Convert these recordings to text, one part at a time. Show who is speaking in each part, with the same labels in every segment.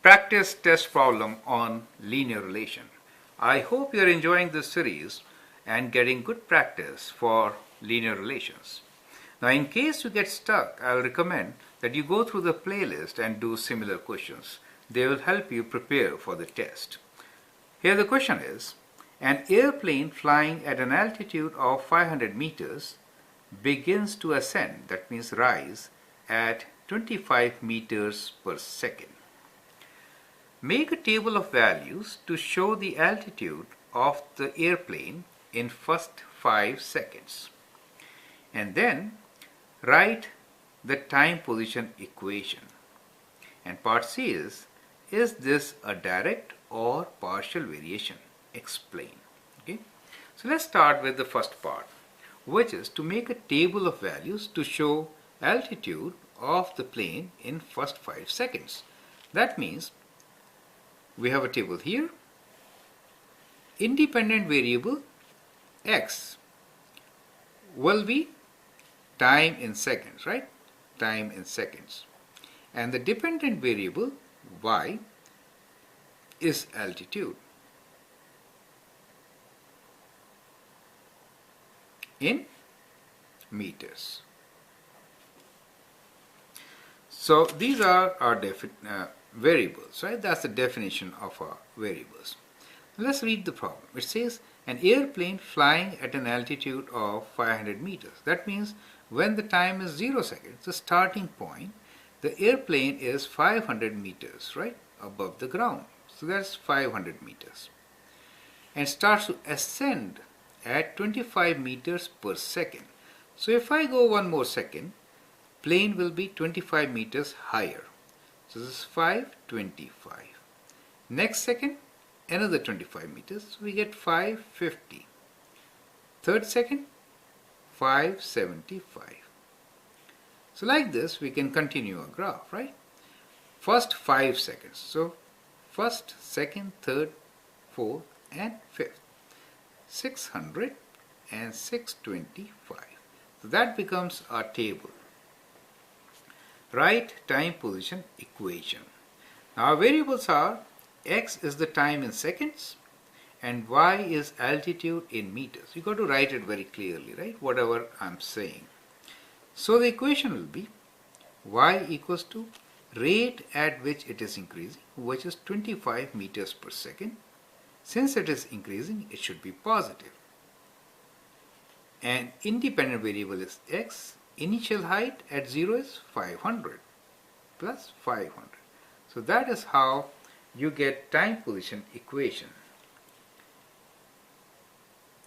Speaker 1: Practice test problem on linear relation. I hope you're enjoying this series and getting good practice for linear relations. Now, in case you get stuck, I'll recommend that you go through the playlist and do similar questions. They will help you prepare for the test. Here the question is, an airplane flying at an altitude of 500 meters begins to ascend, that means rise, at 25 meters per second. Make a table of values to show the altitude of the airplane in first 5 seconds. And then write the time position equation. And part C is this a direct or partial variation? Explain. Okay. So let's start with the first part, which is to make a table of values to show altitude of the plane in first 5 seconds. That means we have a table here. Independent variable x will be time in seconds, right? Time in seconds. And the dependent variable y is altitude in meters. So these are our variables, right? That's the definition of our variables. Let's read the problem. It says an airplane flying at an altitude of 500 meters. That means when the time is 0 seconds, the starting point, the airplane is 500 meters, right, above the ground. So that's 500 meters. And starts to ascend at 25 meters per second. So if I go one more second, plane will be 25 meters higher. So this is 525. Next second, another 25 meters. So we get 550. Third second, 575. So like this, we can continue our graph, right? First 5 seconds. So first, second, third, fourth, and fifth. 600 and 625. So that becomes our table. Write time position equation. Now our variables are x is the time in seconds and y is altitude in meters. You got to write it very clearly, right? Whatever I'm saying. So the equation will be y equals to rate at which it is increasing, which is 25 meters per second. Since it is increasing, it should be positive. And independent variable is x. Initial height at 0 is 500 plus 500. So that is how you get time position equation.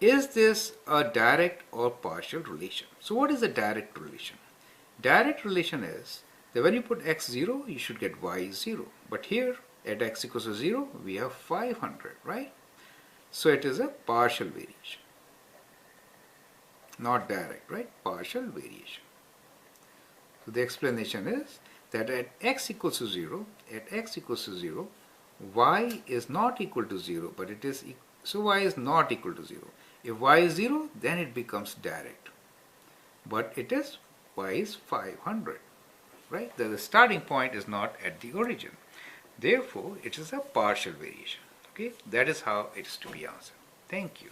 Speaker 1: Is this a direct or partial relation? So what is a direct relation? Direct relation is that when you put x 0, you should get y 0. But here at x equals to 0, we have 500, right? So it is a partial variation. Not direct, right? Partial variation. So the explanation is that at x equals to 0, y is not equal to 0, but it is, so y is not equal to 0. If y is 0, then it becomes direct. But it is, y is 500, right? The starting point is not at the origin. Therefore, it is a partial variation. Okay, that is how it is to be answered. Thank you.